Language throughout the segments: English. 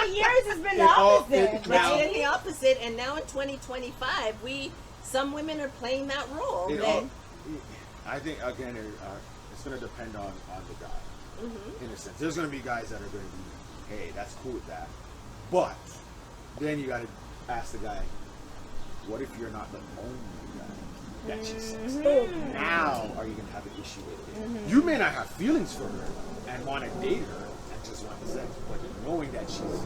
years it's been the opposite. It's been the opposite, and now in 2025, some women are playing that role. I think again, it's going to depend on the guy. In a sense, there's going to be guys that are going to be, hey, that's cool with that, but then you got to ask the guy, what if you're not the only guy that she sees? Now are you going to have an issue with it? You may not have feelings for her and want to date her and just want the sex, but knowing that she's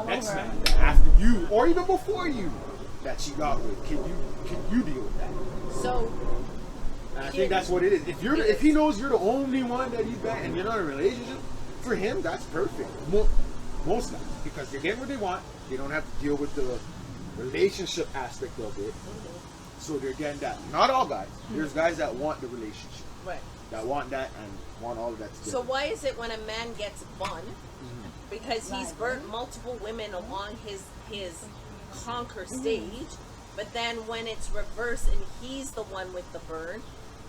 next man that after you or even before you that she got with, can you deal with that? So. And I think that's what it is. If he knows you're the only one that he's back and you're not in a relationship, for him that's perfect. Most guys, because they're getting what they want. They don't have to deal with the relationship aspect of it. So they're getting that. Not all guys. There's guys that want the relationship. Right. That want that and want all of that together. So why is it when a man gets bun, because he's burnt multiple women along his conquer stage, but then when it's reversed and he's the one with the burn,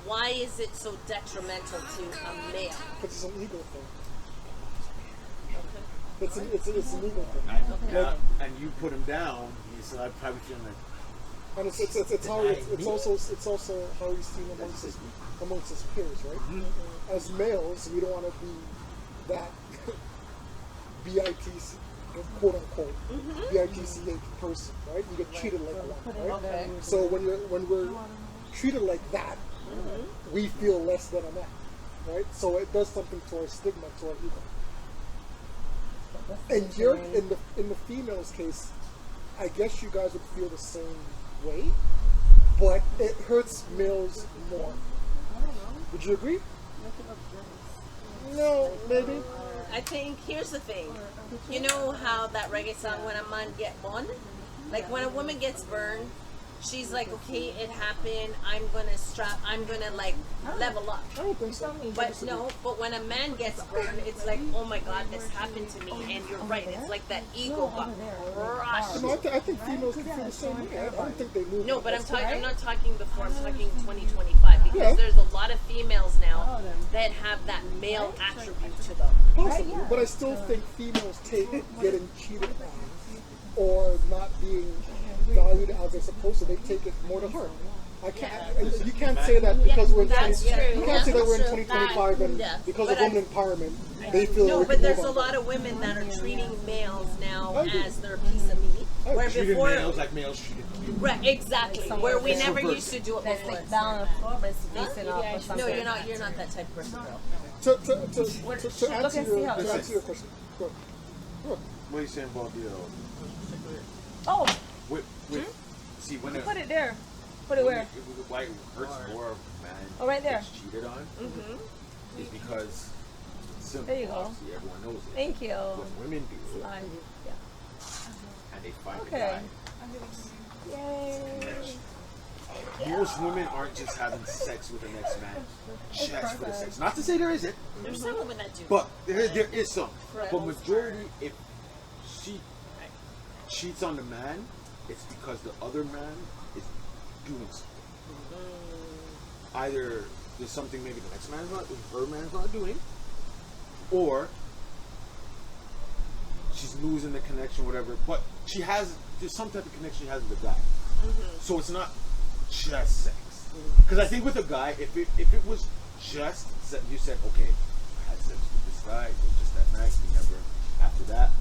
why is it so detrimental to a male? Because it's an ego thing. It's an ego thing. And you put him down, he's probably feeling like. And it's also how he's seen amongst his peers, right? As males, we don't want to be that BITC, quote unquote, BITCH person, right? You get treated like one, right? Okay. So when we're treated like that, we feel less than a man, right? So it does something to our stigma, to our ego. And you're in the female's case, I guess you guys would feel the same way, but it hurts males more. I don't know. Would you agree? No, maybe. I think here's the thing. You know how that reggae song "When a Man Get Burned"? Like when a woman gets burned, she's like, okay, it happened. I'm gonna like level up. I don't think so. But when a man gets burned, it's like, oh my God, this happened to me. And you're right, it's like that ego got crushed. No, I think females can feel the same way. I don't think they move. No, but I'm not talking before. I'm talking 2025 because there's a lot of females now that have that male attribute to them. Possibly, but I still think females take getting cheated on or not being valued as they're supposed to. They take it more to heart. You can't say that because we're in 2025 and because of women empowerment, they feel. No, but there's a lot of women that are treating males now as their piece of meat. Where before, males like males treated. Right, exactly. Where we never used to do it before. Down on the floor, but it's facing up or something. No, you're not that type of person, girl. To answer your question. Go. What are you saying about the? Oh. See when put it there. Put it where? Why it hurts more of man right there. gets cheated on is because simple. There you go. See, everyone knows it. Thank you. When women do it, and they find a guy. Yay. Most women aren't just having sex with the next man just for the sex. Not to say there isn't. There's some women that do. But there is some. But majority, if she cheats on the man, it's because the other man is doing something. Either there's something maybe the next man's not, her man's not doing, or she's losing the connection, whatever. But there's some type of connection she has with the guy. So it's not just sex. Because I think with a guy, if it was just you said, okay, I had sex with this guy, it was just that night, we never after that,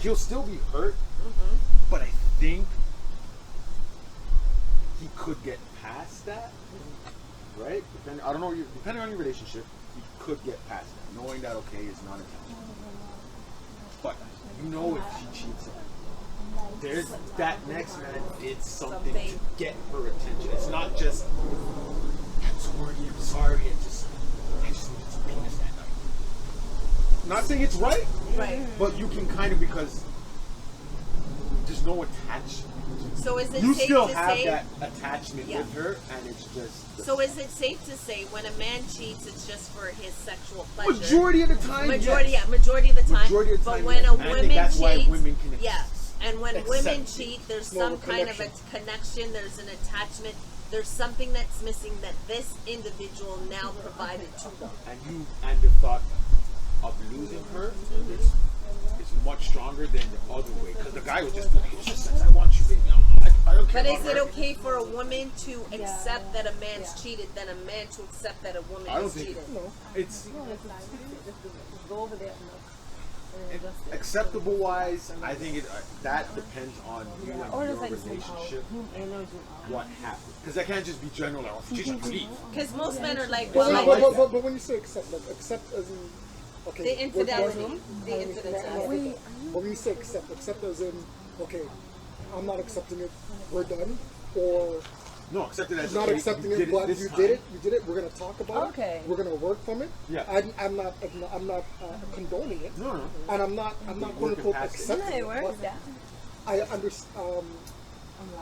he'll still be hurt. But I think he could get past that, right? Depending on your relationship, he could get past that, knowing that it's not intentional. But if she cheats on him, there's that next man did something to get her attention. It's not just I'm sorry, I just needed some penis that night. Not saying it's right, but you can kind of, because there's no attachment. So is it you safe still to have say, that attachment with her, and it's just. So is it safe to say when a man cheats, it's just for his sexual pleasure? Majority of the time, majority of the time. Majority of the time, but when a woman that's cheats, why women can and when women cheat, there's some kind of a connection. There's an attachment. There's something that's missing that this individual now provided to them. And the thought of losing her is much stronger stronger than the other way because the guy was just like, it's just sex, I want you, baby. I don't care But about is it her. okay for a woman to accept that a man's cheated than a man to accept that a woman I don't is think cheated? No. it's Go over there and look. acceptable wise. I think it that depends on you and Or your just like zoom relationship. out. What happened? Because that can't just be general. Like, oh, she's a thief. Because most men are like, But, well, not like but when you say accept, like accept as in okay, the infidelity. what- The infidelity. But when you say accept as in okay, I'm not accepting it. We're done, or No, accept it as not okay, accepting you it. did But this you time. did it. You did it. We're gonna talk about Okay. it. We're gonna work from it. Yeah. I'm not condoning it. No. And I'm not quote Working unquote past it. accepting It it. works, But yeah. I understand.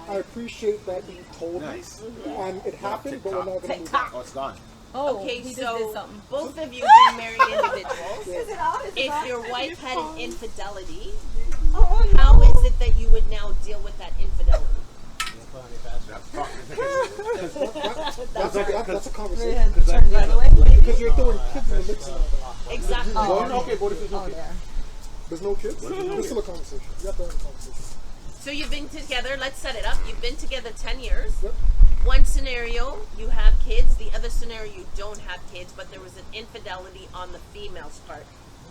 I appreciate that you told Nice. me, and it happened, but we're not gonna move on. Oh, it's gone. Oh, Okay, he just so did something. both of you being married individuals, Is it on? Is it if on? your wife had an infidelity, Oh, no. how is it that you would now deal with that infidelity? That's fine. That's a conversation. Yeah, turn the other way. Because you're throwing kids in the mix now. Exactly. Well, okay, but if it's Oh, okay. there. There's no kids. There's still a conversation. You have to have a conversation. So you've been together, let's set it up. You've been together 10 years. Yep. One scenario, you have kids. The other scenario, you don't have kids, but there was an infidelity on the female's part.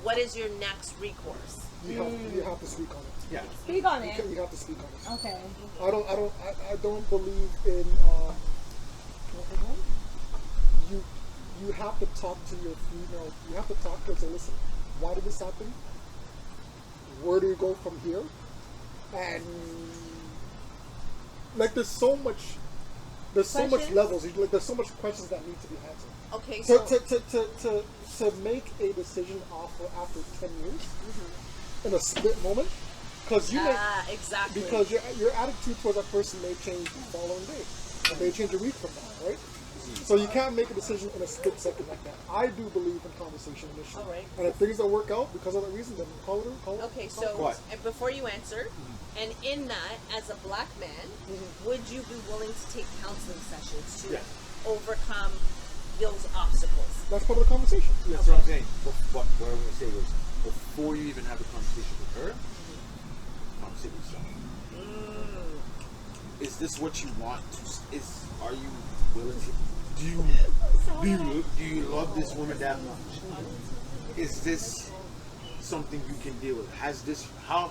What is your next recourse? You have to speak on it. Yeah. Speak on it. You have to speak on it. Okay. I don't believe in you have to talk to your female. You have to talk to her and say, listen, why did this happen? Where do you go from here? And like there's so much Questions? levels. Like there's so much questions that need to be answered. Okay, To so to make a decision after 10 years in a split moment, because you may exactly. because your attitude towards that person may change the following day, and may change a week from now, right? So you can't make a decision in a split second like that. I do believe in conversation initially, All right. and if things don't work out because of that reason, then call it. Okay, so What? and before you answer, and in that, as a black man, would you be willing to take counseling sessions to Yeah. overcome those obstacles? That's part of the conversation. That's what I'm saying. But what I want to say was, before you even have the conversation with her, conversation with yourself. Is this what you want to? Are you willing to? Do you love this woman that much? Is this something you can deal with? Has this how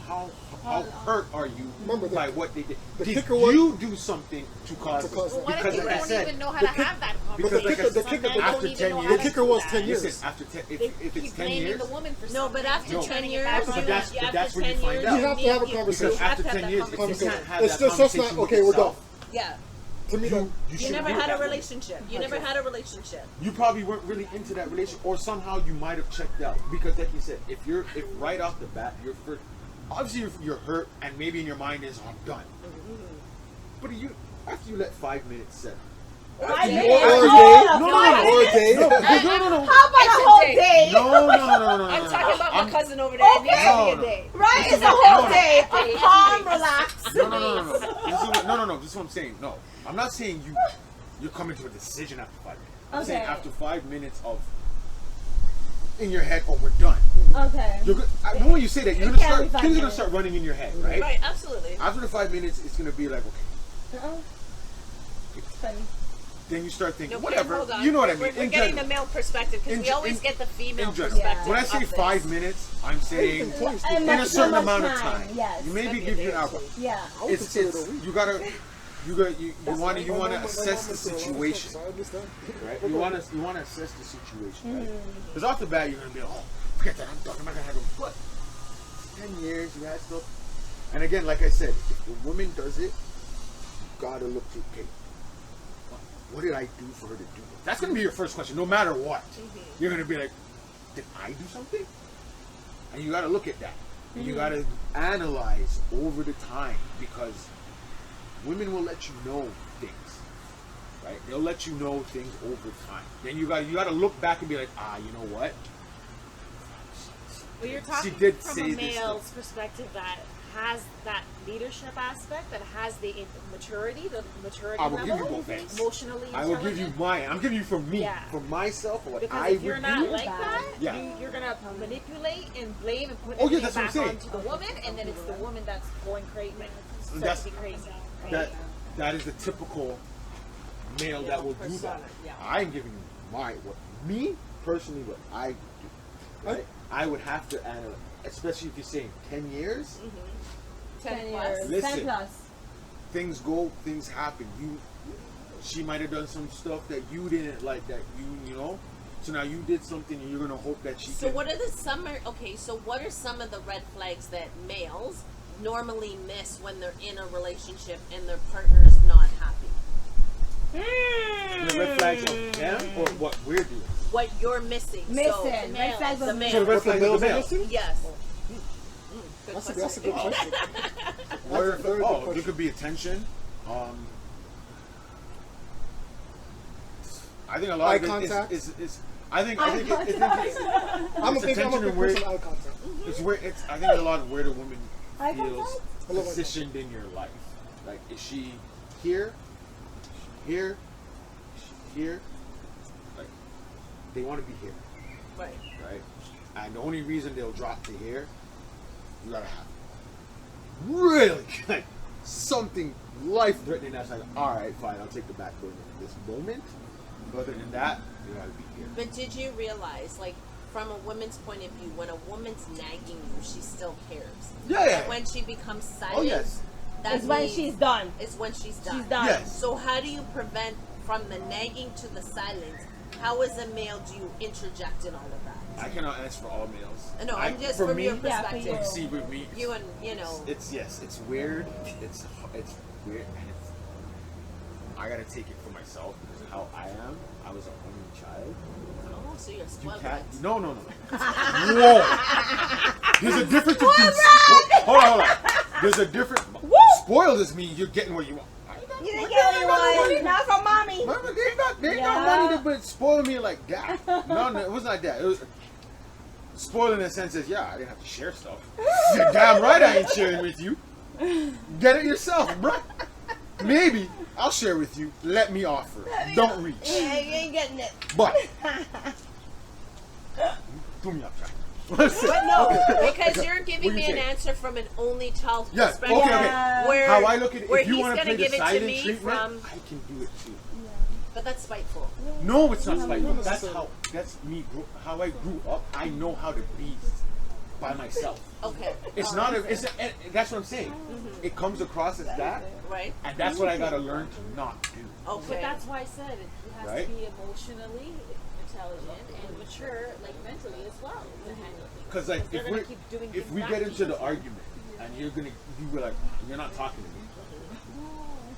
hurt are you Remember by what they did? the Did kicker was- you do something to cause To this? cause that. What Because if you like I don't said, even know how to have that because conversation? like I said, the kicker- Some men after don't even 10 know years- how The to kicker do was that. 10 years. listen, after if They it's keep 10 blaming years, the woman for No, something. but after No. 10 years, But but that's after where you 10 find years, out. You have to have a because conversation. have after to have 10 that years, if you conversation. can't have It's that just not conversation okay. with We're done. yourself, Yeah. To me, you You shouldn't never be with had a that woman. relationship. You never had a relationship. You probably weren't really into that relationship, or somehow you might have checked out. Because, like you said, if right off the bat, obviously you're hurt, and maybe in your mind is, I'm done. But after you let 5 minutes set, or a Yeah. day, No, or a day. no. How about a whole day? No. I'm talking about my cousin over there. It needs to be No, a day. Right? It's a whole day of calm, relax. No. This is what I'm saying. No, I'm not saying you're coming to a decision after 5 minutes. I'm saying Okay. after 5 minutes of in your head, oh, we're done. Okay. I know when you say that, you're It gonna can't start be 5 things are gonna minutes. start running in your head, right? Right, absolutely. After the 5 minutes, it's gonna be like, okay. Funny. Then you start thinking, Okay, whatever. hold on. You know what I mean? We're In getting general. the male perspective because In we ge- always in- get the female In general. perspective. When I say of 5 this. minutes, I'm saying Twice. And in a that's certain so much amount of time. Yes. You maybe Maybe give a you day an or hour. two. Yeah. I would It's consider it a week. you want to assess the situation, I understand. right? You want to assess the situation, right? Because off the bat you're gonna be like, oh, forget that, I'm done. I'm not gonna have them. But 10 years, you had stuff. And again, like I said, if the woman does it, you gotta look to, okay, what did I do for her to do it? That's gonna be your first question, no matter what. You're gonna be like, did I do something? And you gotta look at that. And you gotta analyze over the time, because women will let you know things, right? They'll let you know things over time. Then you gotta look back and be like, you know what? But you're She talking did from say a this male's perspective that has that leadership aspect, that has the maturity I will give you level, both things. emotionally I will give you intelligent. mine. I'm giving you from me, Yeah. from myself, what Because I if would you're not do. like that, Yeah. you're gonna manipulate and blame and put Oh, yeah, everything that's what I'm back saying. onto the woman, and then it's the woman that's going crazy, That's- starts to be crazy. Right? that is the typical male that will do that. I'm giving you what me personally what I do. Right? I would have to analyze, especially if you're saying 10 years. 10 plus. years. Listen. 10 plus. Things go, things happen. She might have done some stuff that you didn't like, that you know. So now you did something, and you're gonna hope that she. So what are the So what are some of the red flags that males normally miss when they're in a relationship and their partner is not happy? The red flags of them or what we're doing? What you're missing. Missing. So, Red flags the of male. So the red What the flags of males the are male. missing? Yes. Good That's a question. good question. Or, That's a very good there question. could be attention. I think a lot Eye of it contact. is I think I'm a it's big attention and where person of eye contact. it's where it's I think a lot of where the woman Eye feels contact? positioned in your life. Like, is she here? Here? Here? Like, they want to be here, Right. right? And the only reason they'll drop to here, you gotta have really like something life-threatening that's like, all right, fine, I'll take the back burner at this moment. But other than that, you gotta be here. But did you realize, like, from a woman's point of view, when a woman's nagging you, she still cares. Yeah, yeah. And when she becomes silent, Oh, yes. that It's when means- she's done. is when she's done. She's done. Yes. So how do you prevent from the nagging to the silence? How as a male do you interject in all of that? I cannot answer for all males. No, I'm just for from me, your Yeah, for perspective. you. see with me, You and it's yes, it's weird. It's weird, and I gotta take it for myself because of how I am. I was an only child. Oh, so you're You spoiled. can't. No. Whoa. There's a difference between. Hold on. There's a difference. Spoiled doesn't mean you're getting what you want. You didn't get what you wanted. Not from mommy. Mama, they not money to but spoiling me like that. No, it was not that. It was spoiling in the sense that, yeah, I didn't have to share stuff. You're damn right I ain't sharing with you. Get it yourself, bruh. Maybe I'll share with you. Let me offer. Don't reach. Yeah, you ain't getting it. But do me up, try. But no, because you're giving What do me you an say? answer from an only child Yes, perspective. okay. Where, How I look at it, where if you he's want to gonna play the give it to silent me treatment, from, I can do it too. but that's spiteful. No, it's not spiteful. not That's necessarily. that's me. How I grew up. I know how to be by myself. Okay. It's not. And that's what I'm saying. It comes across as that, Right. and that's what I gotta learn to not do. Okay. But that's why I said it has Right? to be emotionally intelligent and mature, like mentally as well, to handle things. Because like They're if gonna we keep doing if things we back get to into you. the argument and you're like you're not talking to me.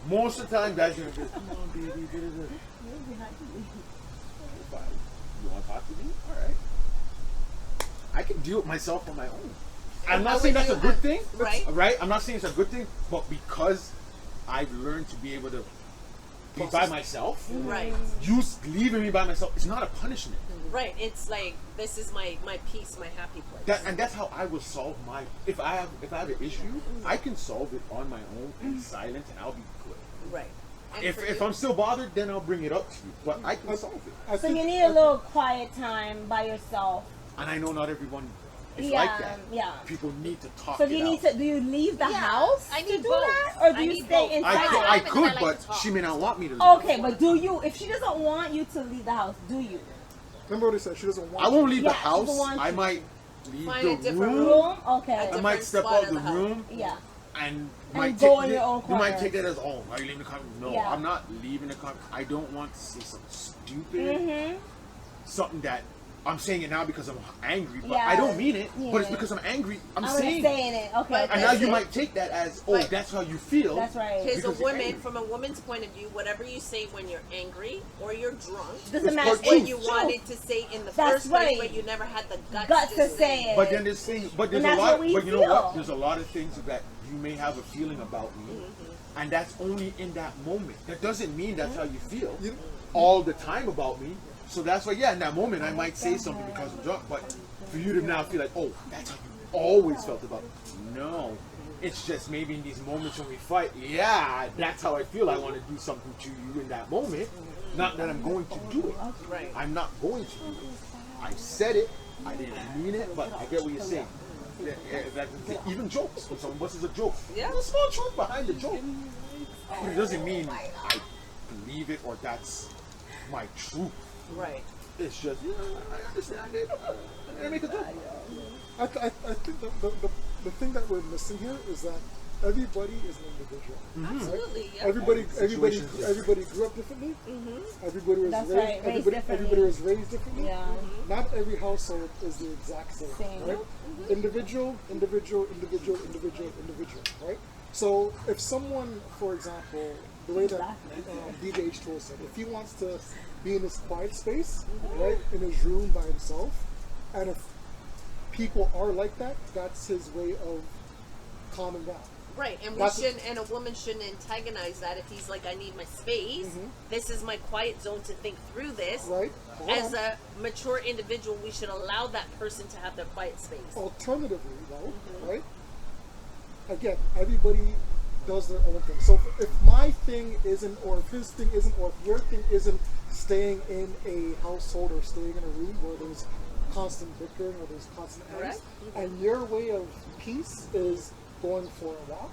Most of the time, guys are gonna be, come on, baby, da, da, da. Fine. You want to talk to me? All right. I can deal with myself on my own. I'm not saying that's a good thing, Right. Right? I'm not saying it's a good thing, but because I've learned to be able to be by myself, Right. you leaving me by myself, it's not a punishment. Right. It's like, this is my peace, my happy place. And that's how I will solve my. If I have an issue, I can solve it on my own in silence, and I'll be good. Right. And If for if you- I'm still bothered, then I'll bring it up to you. But I can solve it. I So think- you need a little quiet time by yourself. And I know not everyone is Yeah, like that. yeah. People need to talk. So it do you out. need to? Do you leave the Yeah, house I to need do both. that, or do I you need stay both. inside? I Inside. could, Because I like but to talk. she may not want me to. leave. Okay, but do you? If she doesn't want you to leave the house, do you? Remember what he said? She doesn't want. I won't leave Yeah, the she house. doesn't want I you. might leave Find a the different room. Room? Okay. I different might step spot out of the the house. room Yeah. and And might go take in your own You might corner. take that as, oh, are you leaving the car? No, Yeah. I'm not leaving the car. I don't want to say something stupid, Mm-hmm. something that I'm saying it now because I'm angry, but Yeah. I don't mean it. But it's Yeah. because I'm angry. I'm I'm saying it. saying it. Okay. But And now That's you it. might take that as, oh, But- that's how you feel. That's right. Because a Because you're woman, angry. from a woman's point of view, whatever you say when you're angry or you're drunk, Doesn't It's matter. part what truth. you wanted to say in the That's first place, right. but you never had the guts, Guts to say it. But then there's things, but there's And a that's lot. what we But you know feel. what? There's a lot of things that you may have a feeling about me, and that's only in that moment. That doesn't mean that's how you feel all the time about me. So that's why, yeah, in that moment I might say something because I'm drunk. But for you to now feel like, oh, that's how you always felt about it. No. It's just maybe in these moments when we fight, yeah, that's how I feel. I want to do something to you in that moment. Not that I'm going to do it. Right. I'm not going to do it. I said it. I didn't mean it, but I get what you're saying. Even jokes. When someone busts a joke, Yeah. there's a small truth behind the joke. But it doesn't mean I believe it or that's my truth. Right. It's just, I understand it. I make a joke. I think the thing that we're missing here is that everybody is an individual. Absolutely. Yeah. Everybody grew up differently. Everybody was That's raised, right, raised everybody differently. was raised differently. Yeah. Not every household is the exact same. Same. Right? Individual, right? So if someone, for example, the way that DJ H2O said, if he wants to be in his quiet space, right, in his room by himself, and if people are like that, that's his way of calming down. Right, and That's- and a woman shouldn't antagonize that if he's like, I need my space. This is my quiet zone to think through this. Right? As a mature individual, we should allow that person to have their quiet space. Alternatively, though, right? Again, everybody does their own thing. So if my thing isn't, or if his thing isn't, or if your thing isn't staying in a household or staying in a room where there's constant bickering or there's constant angst, Correct. and your way of peace is going for a walk,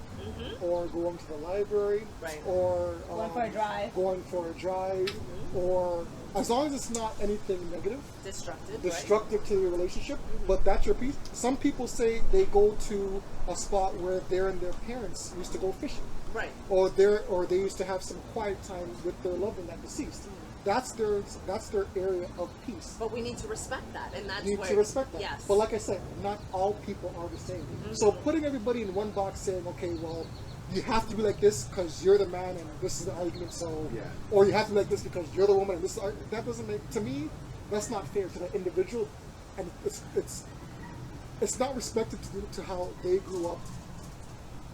or going to the library, Right. or Going for a drive. going for a drive, or as long as it's not anything negative, destructive to your relationship, but that's your peace. Some people say they go to a spot where their and their parents used to go fishing, Right. or they used to have some quiet time with their loved one that deceased. That's their area of peace. But we need to respect that, and that's You need where to respect that. Yes. But like I said, not all people are the same. So putting everybody in one box saying, okay, well, you have to be like this because you're the man and this is the argument, so, Yeah. or you have to be like this because you're the woman and this is the argument. That doesn't make, to me, that's not fair to the individual, and it's not respected to how they grew up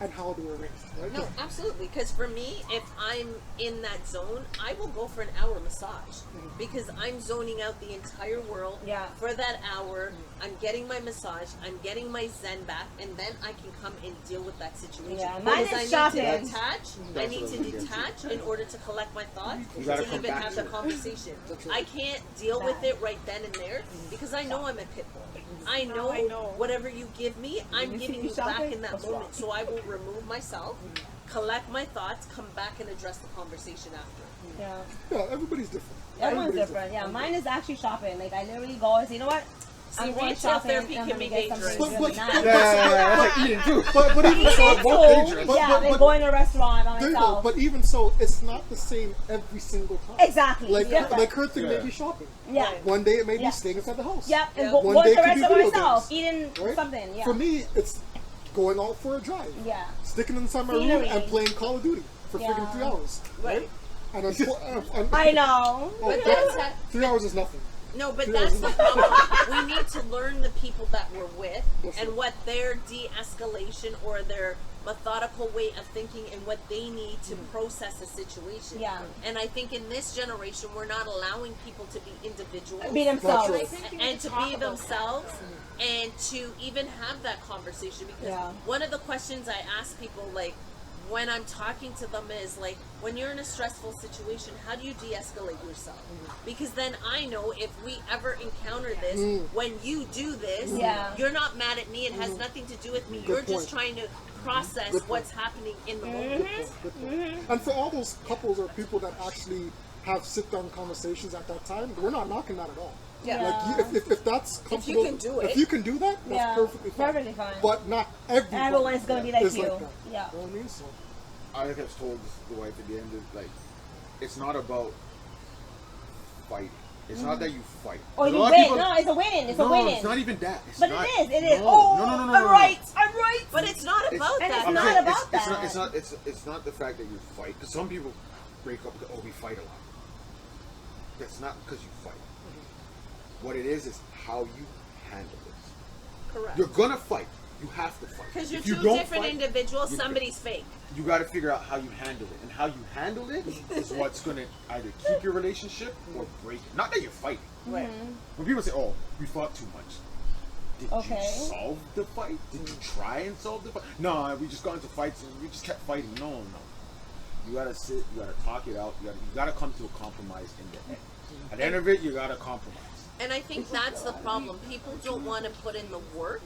and how they were raised, right? No, absolutely. Because for me, if I'm in that zone, I will go for an hour massage because I'm zoning out the entire world. Yeah. For that hour, I'm getting my massage, I'm getting my zen back, and then I can come and deal with that situation. Yeah, mine Because is I shopping. need to detach. I That's need what to I'm getting detach in order to collect my thoughts You gotta to come even back have to the it. conversation. That's right. I can't deal with it right then and there because I know I'm a pit bull. I know whatever you give me, I'm You giving see you me back shopping? in that What's moment. wrong? So I will remove myself, collect my thoughts, come back and address the conversation after. Yeah. Yeah, everybody's different. Everyone's different. Yeah, mine is actually shopping. Like I literally go and say, you know what? I'm going retail shopping. therapy I'm can gonna be get something dangerous. really nice. That's like eating too. But even Eating so, too. both dangerous. Yeah, and going to a restaurant by There you go. myself. But even so, it's not the same every single time. Exactly. Like, Yeah. like her thing may Yeah. be shopping. Yeah. One day it may Yeah. be staying inside the house. Yep, and Yeah. go, One going day to the could be restaurant by video myself, games, eating Right? something. Yeah. For me, it's going out for a drive. Yeah. Sticking inside my Scenery. room and playing Call of Duty for Yeah. freaking 3 hours. Right. And I know. But that's how, 3 hours is nothing. no, but that's the problem. We need to learn the people that we're with and what their de-escalation or their methodical way of thinking and what they need to process a situation. Yeah. And I think in this generation, we're not allowing people to be individuals. Be themselves. That's I think you need And to talk be about themselves and to even have that conversation, because Yeah. one of the questions I ask people, like when I'm talking to them, is like, when you're in a stressful situation, how do you de-escalate yourself? Because then I know if we ever encounter this, when you do this, Yeah. you're not mad at me, it has nothing to do with me, you're just point. trying to process Good point. what's happening in the moment. Good point. And for all those couples or people that actually have sit-down conversations at that time, we're not knocking that at all. Yeah. Like, if that's comfortable, can do it. if you can do that, that's Yeah. perfectly fine. Perfectly fine. But not everybody. Everyone is gonna be like is you. that. Yeah. You know what I mean? So, I think I've told the wife at the end of like, it's not about fighting. It's not that you fight. Or There's a you lot of win. people- No, it's a winning. It's a No, winning. it's not even that. It's But not, it is. It is. No, Oh, no, no, no, no, I'm no. right. I'm right. But it's not about And that. it's I'm not saying about it's not, that. it's not the fact that you fight. Because some people break up because, oh, we fight a lot. That's not because you fight. What it is how you handle it. Correct. You're gonna fight. You have to fight. Because you're If you two don't different fight, individuals, you're somebody's fake. You got to figure out how you handle it, and how you handle it is what's gonna either keep your relationship or break it. Not that you're fighting. Right. When people say, "Oh, we fought too much," Did Okay. you solve the fight? Did you try and solve the fight? No, we just got into fights and we just kept fighting. No. You gotta sit, you gotta talk it out, you gotta come to a compromise in the end. At the end of it, you gotta compromise. And I think that's the problem. People don't want to put in the work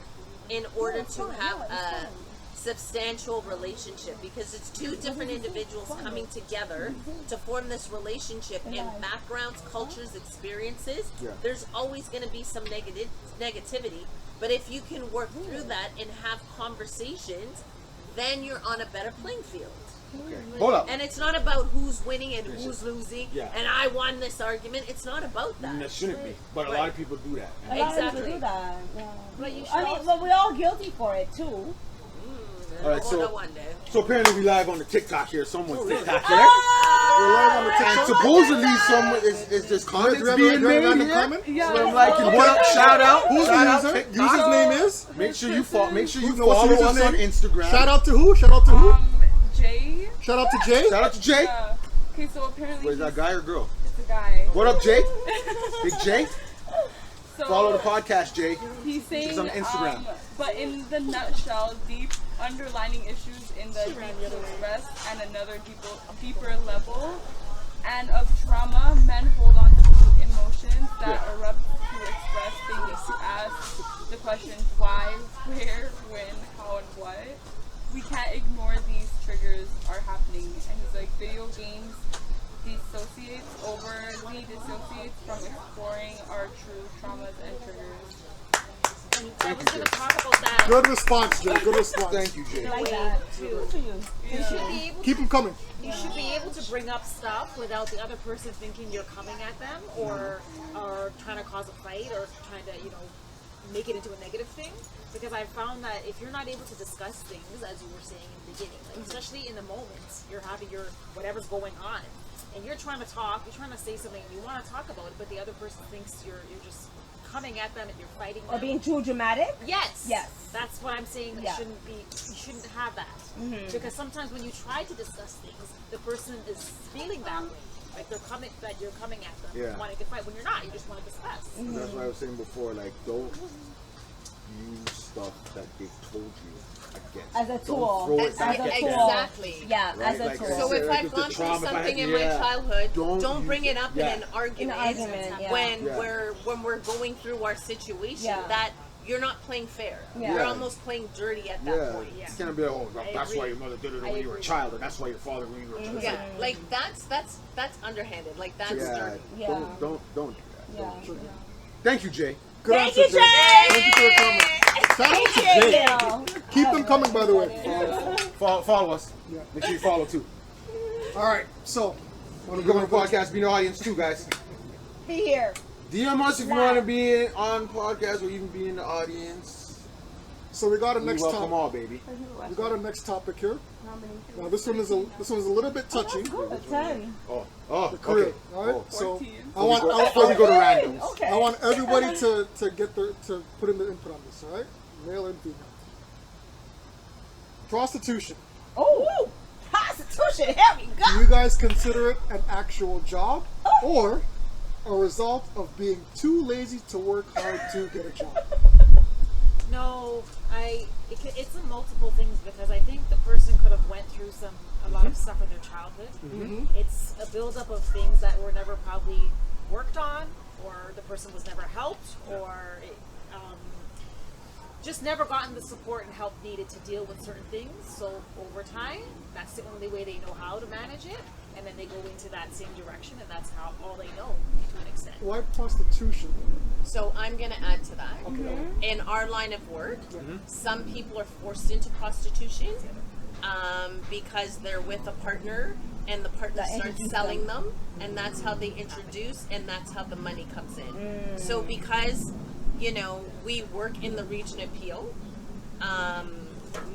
in order to have a substantial relationship, because it's two different individuals coming together to form this relationship in backgrounds, cultures, experiences. Yeah. There's always going to be some negativity, but if you can work through that and have conversations, then you're on a better playing field. Okay. Hold up. And it's not about who's winning and who's losing, Yeah. and I won this argument. It's not about that. That shouldn't be. But a lot of people do that. A lot of Exactly. people do that. Yeah. But you should I mean, also- but we're all guilty for it too. All right, Hold on one day. so apparently we live on the TikTok here. Someone's TikTok We're here. live on the And TikTok. supposedly someone is this comments Do we have being a random made here. comment? So I'm like, what up? Shout out. Who's Shout out the user? TikTok. User's name is? Make sure you follow. Make sure you Who knows follow the us user's on name? Instagram. Shout out to who? Shout out to who? Jay. Shout out to Jay. Shout out to Jay. Okay, so apparently Wait, is that guy or girl? it's a guy. What up, Jay? Big Jay. So Follow the podcast, Jay. he's saying, It's on Instagram. but in the nutshell, deep underlining issues in the deep stress and another deeper level and of trauma, men hold on to emotions that erupt to express things as the questions why, where, when, how, and what. We can't ignore these triggers are happening. And he's like, video games overly dissociates from exploring our true traumas and triggers. And I was going to talk about that. Good response, Jay. Good response. Thank you, Jay. I like that. Too. Good for you. You should be able Keep them coming. You should be able to bring up stuff without the other person thinking you're coming at them or trying to cause a fight or trying to, make it into a negative thing. Because I found that if you're not able to discuss things, as you were saying in the beginning, like especially in the moments you're having your whatever's going on, and you're trying to talk, you're trying to say something, and you want to talk about it, but the other person thinks you're just coming at them and you're fighting them. Or being too dramatic. Yes. Yes. That's what I'm saying. Yeah. You shouldn't have that. Because sometimes when you try to discuss things, the person is feeling that way. Like that you're coming at them, Yeah. wanting to fight when you're not. You just want to discuss. And that's why I was saying before, like, don't use stuff that they told you against. As a Don't tool. throw it As back a at tool. them. Exactly. Yeah, Right? as a Like, tool. So if like, I've if the gone through trauma, if I something had- in my yeah. childhood, Don't don't bring use it up it. in Yeah. an argument, yeah. when Yeah. we're going through our situation. Yeah. That you're not playing fair. Yeah. You're almost playing dirty at that Yeah. point. Yeah. You can't be like, oh, that's agree. why your mother did it I when you were a agree. child, and that's why your father when you were a child. Yeah, like that's underhanded. Like that's Yeah. dirty. Yeah. Don't do that. Yeah. Thank you, Jay. Good Thank answer, you, Jay. Thank you for your comment. Shout out to Jay. Yeah. Keep them coming, by the way. Follow us. Yeah. Make sure you follow too. All right, so We're going to podcast, be in the audience too, guys. Be here. DM us if you want to be on podcast or even be in the audience. So we got a We next welcome topic. all, baby. We got a next topic here. Now this one is a little bit touchy. Good. 10. Oh, Career. okay. All right. Oh. So 14. I want Before we go to randoms. Okay. I want everybody to put in their input on this. All right, male and female. Prostitution. Oh, prostitution. Here we Do go. you guys consider it an actual job or a result of being too lazy to work hard to get a job? No, it's a multiple things because I think the person could have went through a lot of stuff in their childhood. It's a buildup of things that were never probably worked on, or the person was never helped, or just never gotten the support and help needed to deal with certain things. So over time, that's the only way they know how to manage it, and then they go into that same direction, and that's how all they know to an extent. Why prostitution? So I'm gonna add to that. Okay. In our line of work, some people are forced into prostitution because they're with a partner and the partner That starts introduced selling them, and that's how they introduce, and that's how the money comes in. So because we work in the region of Peel,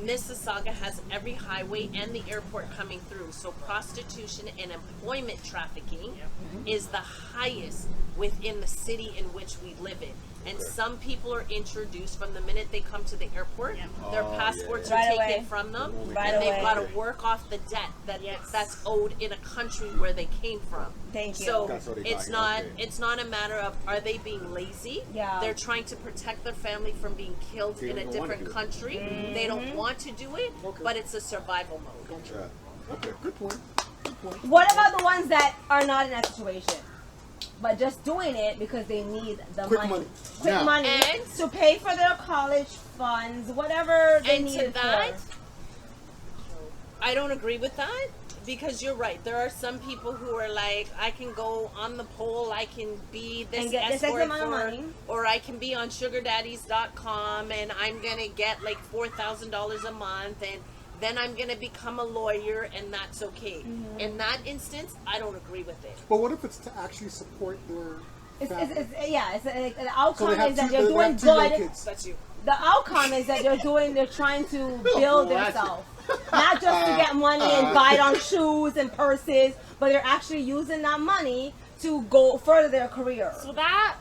Mississauga has every highway and the airport coming through. So prostitution and employment trafficking is the highest within the city in which we live in. And some people are introduced from the minute they come to the airport. Their passports Right are away. taken from them, Right and they've away. got to work off the debt that's owed in a country where they came from. Thank you. So That's how they got it's here, not okay. it's not a matter of are they being lazy. Yeah. They're trying to protect their family from being killed They in a don't wanna different do it. country. They don't want to do it, Okay. but it's a survival mode. Yeah. Okay, good point. Good point. What about the ones that are not in that situation, but just doing it because they need the Quick money? money. Quick Yeah. money And- to pay for their college funds, whatever they And need to it that, for. I don't agree with that because you're right. There are some people who are like, I can go on the pole, I can be this And get this escort amount of for, money. or I can be on sugardaddies.com and I'm gonna get like $4,000 a month, and then I'm gonna become a lawyer, and that's okay. Mm-hmm. In that instance, I don't agree with it. But what if it's to actually support their family? It's like, the So outcome they have is that two- they're they doing have two young good. kids. That's you. The outcome is that they're trying to build themselves, not just to get money and buy it on shoes and purses, but they're actually using that money to go further their career. So that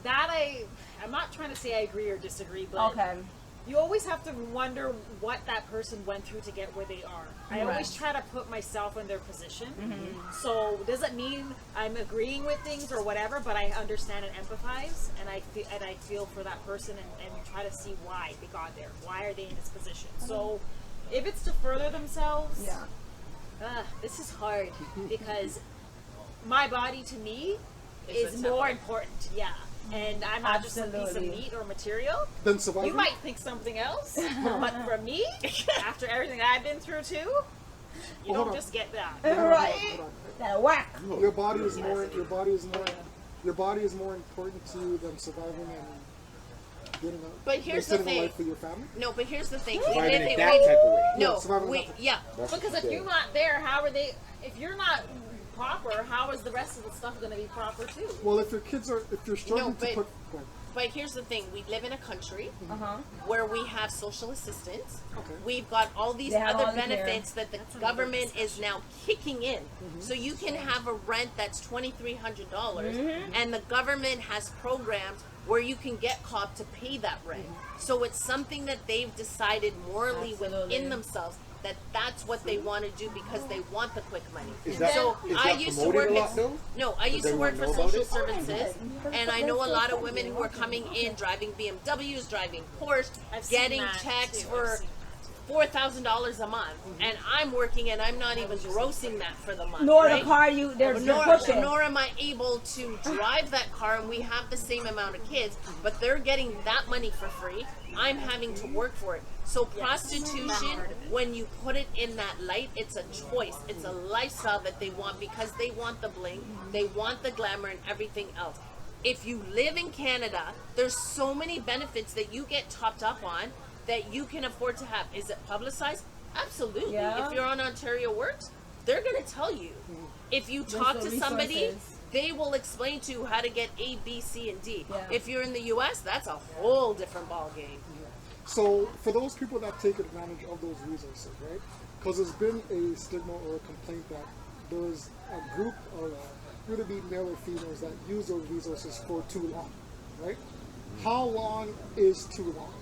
I'm not trying to say I agree or disagree, but Okay. you always have to wonder what that person went through to get where they are. I always try to put myself in their position. So doesn't mean I'm agreeing with things or whatever, but I understand and empathize, and I feel for that person and try to see why they got there. Why are they in this position? So if it's to further themselves, Yeah. this is hard because my body to me It's is a more template. important. Yeah. And I'm not just a piece of Absolutely. meat or material. Then surviving. You might think something else, but for me, after everything I've been through too, you Hold don't on. just get that. Right. Hold on. Gotta whack. Your body is more. Your body is more important to you than surviving and getting a. But here's the getting a thing. life for your family. No, but here's the thing. Surviving Even in if that they- type of way. No, surviving we, that way. yeah. That's what Because she if said. you're not there, how are they? If you're not proper, how is the rest of the stuff going to be proper too? Well, if you're struggling No, to but- put. Go ahead. But here's the thing: we live in a country Uh-huh. where we have social assistance. Okay. We've got all these They have other all the care. benefits that the government is now kicking in. So you can have a rent that's $2,300, and the government has programs where you can get COP to pay that rent. So it's something that they've decided morally Absolutely. within themselves that that's what they want to do because they want the quick money. Is that, So is I that used to promoted work a lot at though? no, I used to work for everyone know about social it? services, and I know a lot of women who are coming in driving BMWs, driving Porsche, I've seen getting that, checks too. for I've seen $4,000 a month, and I'm working and I'm not even grossing that for the month. Nor right? the car they're pushing. Nor am I able to drive that car, and we have the same amount of kids, but they're getting that money for free. I'm having to work for it. So prostitution, when you put it in that light, it's a choice. It's a lifestyle that they want because they want the bling, they want the glamour and everything else. If you live in Canada, there's so many benefits that you get topped up on that you can afford to have. Is it publicized? Absolutely. Yeah. If you're on Ontario Works, they're going to tell you. If you talk the to somebody, resources. they will explain to you how to get A, B, C, and D. Yeah. If you're in the U.S., that's a whole different ball game. So for those people that take advantage of those resources, right? Because there's been a stigma or a complaint that there's a group of whether it be male or females that use those resources for too long, right? How long is too long?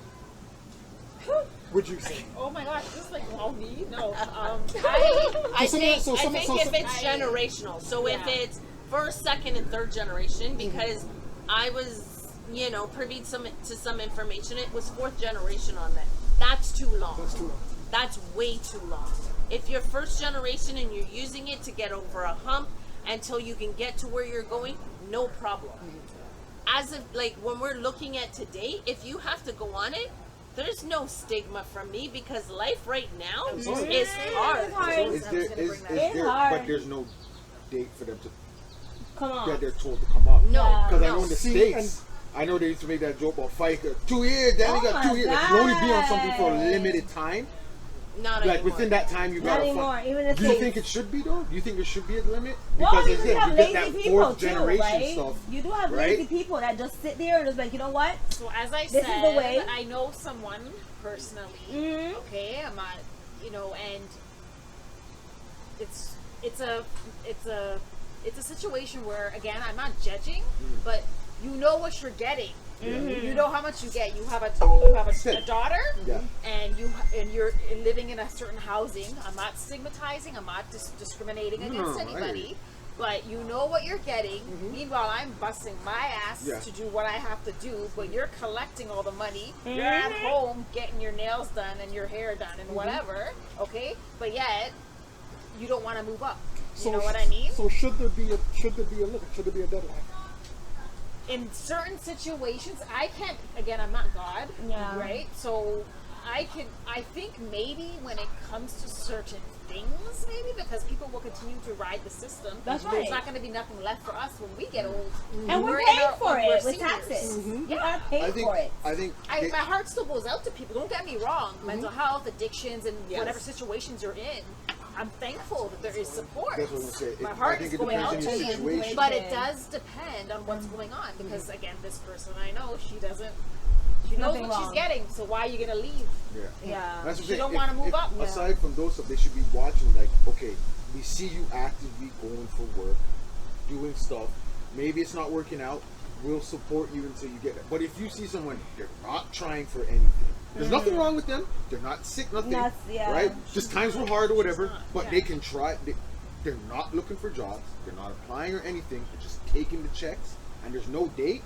Would you say? Oh my gosh, this is like all me? No. I some- think, so some- I think so if some- it's generational, so if Yeah. it's first, second, and third generation, because I was, privy to some information, it was fourth generation on that. That's too long. That's too long. That's way too long. If you're first generation and you're using it to get over a hump until you can get to where you're going, no problem. As of when we're looking at today, if you have to go on it, there's no stigma from me because life right now is hard. It's hard. So is there, gonna bring that up. It's hard. but there's no date for them to Come on. that they're told to come up. No, Yeah. Because I no. know in the See, States, I know they used to make that joke about FICA. 2 years, then you Oh got 2 my years. Like, you only be on something for a God. limited time. Not Like anymore. within that time, you Not gotta. anymore. Even if Do you they- think it should be though? Do you think it should be a limit? Well, Because you again, have you lazy get that people fourth too, generation right? stuff. You do have right? lazy people that just sit there and just like, you know what? So as I This is said, the way. I know someone personally. Mhm. Okay, I'm not, and it's a situation where again I'm not judging, but you know what you're getting. Mm-hmm. You know how much you get. You have a daughter, Yeah. and you're living in a certain housing. I'm not stigmatizing. I'm not discriminating against I hear anybody. you. But you know what you're getting. Meanwhile, I'm busting my ass Yeah. to do what I have to do. But you're collecting all the money. You're at home getting your nails done and your hair done and whatever. Okay, but yet you don't want to move up. You know what I mean? So should there be a limit? Should there be a deadline? In certain situations, I can't. Again, I'm not God, Yeah. right? So I think maybe when it comes to certain things, maybe because people will continue to ride the system. That's There's right. not going to be nothing left for us when we get old. And we're in paying our- for when we're it with seniors. taxes. Mm-hmm. You gotta pay for it. I think My heart still goes out to people. Don't get me wrong. Mental health, addictions, and Yes. whatever situations you're in. I'm thankful that there is support. That's what I'm gonna say. My I heart think is it going out depends to on your you, situation. but it does depend on what's going on. Because again, this person I know, she knows Nothing what wrong. she's getting. So why are you gonna leave? Yeah. Yeah. That's what I'm You saying. don't wanna move up? Yeah. Aside from those stuff, they should be watching. Like, okay, we see you actively going for work, doing stuff. Maybe it's not working out. We'll support you until you get it. But if you see someone, they're not trying for anything. There's nothing wrong with them. They're not sick, nothing. That's- yeah. Right? Just times were hard or whatever. But Yeah. they can try. They're not looking for jobs. They're not applying or anything. They're just taking the checks. And there's no date.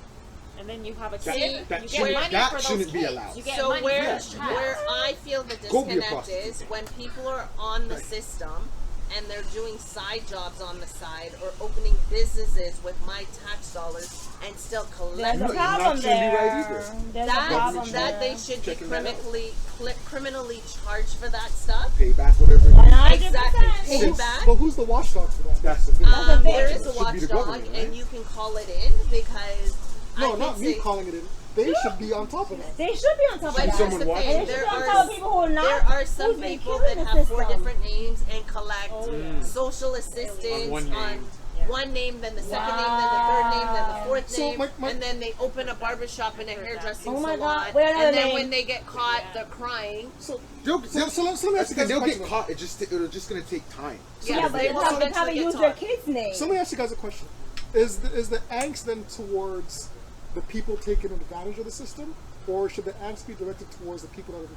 And then you have a That- kid. that You shouldn't- get money that for those shouldn't be kids. allowed. You get So money where for those child. where I feel the Go be a disconnect prostitute. is when people are on the system and they're doing side jobs on the side or opening businesses with my tax dollars and still There's collecting. a Not problem shouldn't be right there. either. There's a That problem that there. they should be Checking that out. criminally charged for that stuff. Pay back whatever. 100%. Exactly. Pay But back. who's the watchdog for that? That's the thing. That's the thing. There is a Should be the watchdog, government, right? and you can call it in because No, I not would me say, calling it in. They should be on top of that. They should be on top of But that. here's someone the watching. thing: And they should there be on top of are people who are not. there are some who's been people killing that the have 4 system. different names and collect social On assistance one name. one name, then the second name, then the third name, then the fourth So name, my- and then they open a barbershop and a hairdressing Oh my salon. God, wait, another and then name. when they get caught, they're crying. So, They'll, so let me ask you that's guys the a thing, they'll question. get caught. It'll just gonna take time. Yeah, but they they will probably eventually use get their caught. kid's name. So let me ask you guys a question. Is the angst then towards the people taking advantage of the system, or should the angst be directed towards the people that are in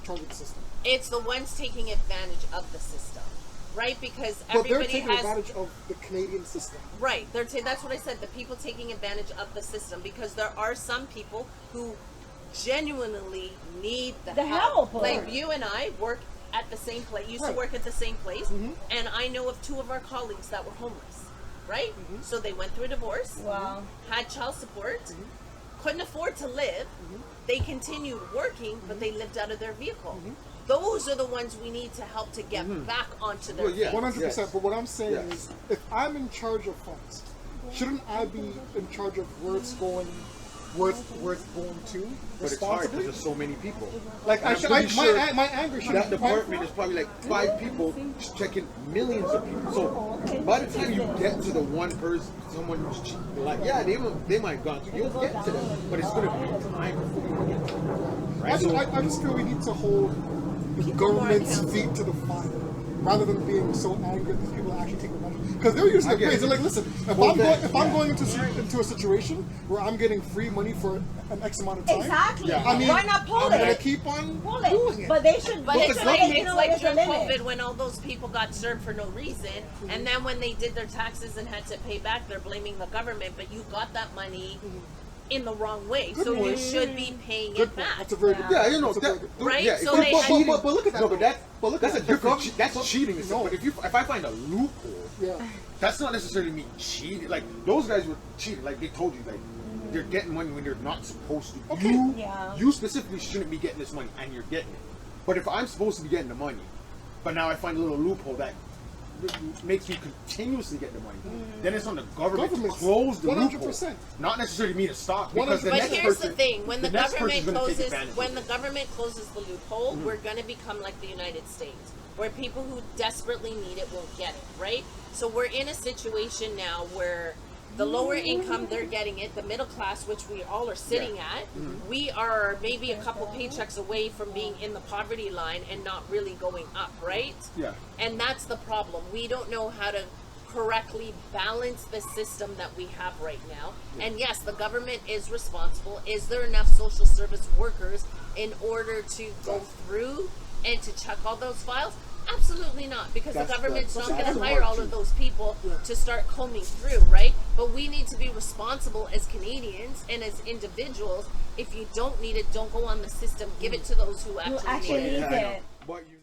charge of the system? It's the ones taking advantage of the system, right? Because But they're everybody taking has advantage of the Canadian system. right. That's what I said. The people taking advantage of the system because there are some people who genuinely need the help. Like you and I work at the same place. Used to Right. work at the same place, and I know of 2 of our colleagues that were homeless. Right? So they went through a divorce, Wow. had child support, couldn't afford to live. They continued working, but they lived out of their vehicle. Those are the ones we need to help to get back onto their Well, yeah. feet. 100%. Yes. But what I'm saying Yes. is, if I'm in charge of funds, shouldn't I be in charge of where it's going, where it's going to, But it's hard because responsibly? there's so many people. Like And I'm pretty sure my anger should that be department is probably like 5 people just checking millions of people. So by the time you get to the one person, someone who's cheating, like they might have gone through. You'll get to them, but it's gonna be time before you get to them. Right? So I just feel we need to hold the People more government's accountable. feet to the fire, rather than being so angry that these people actually take advantage. Because they're using I the get praise. it. They're like, listen, Well, if I'm yeah. going into a situation where I'm getting free money for an X amount of time, Exactly. Yeah. I mean, Why not pull I'm gonna it? keep on Pull doing it. it. But they should. But they it's should like let you it's know like there's a during limit. COVID when all those people got served for no reason, and then when they did their taxes and had to pay back, they're blaming the government. But you got that money in the wrong way, Good so you point. should be paying Good it point. back. That's a very good yeah, point. you know That's a that, very good point. Right? Yeah, So if they you're had- cheating, but look at that No, though. but look, that's a The different. gov- That's cheating. No. But if I find a loophole, Yeah. that's not necessarily me cheating. Like those guys were cheating. Like they told you, like they're getting money when they're not supposed to. Okay. Yeah. You specifically shouldn't be getting this money, and you're getting it. But if I'm supposed to be getting the money, but now I find a little loophole that makes me continuously get the money, then it's on the government to Government's close the 100%. loophole. Not necessarily me to stop, because the But next here's person, the thing: when the next government person's gonna take closes, advantage when of the it. government closes the loophole, we're going to become like the United States, where people who desperately need it won't get it. Right? So we're in a situation now where the lower income, they're getting it. The middle class, which we all are sitting at, we are maybe a couple paychecks away from being in the poverty line and not really going up. Right? Yeah. And that's the problem. We don't know how to correctly balance the system that we have right now. And yes, the government is responsible. Is there enough social service workers in order to go through and to check all those files? Absolutely not, because the government's not going to hire all of those people to start combing through, right? But we need to be responsible as Canadians and as individuals. If you don't need it, don't go on the system. Give it to those who actually need it. need it. But you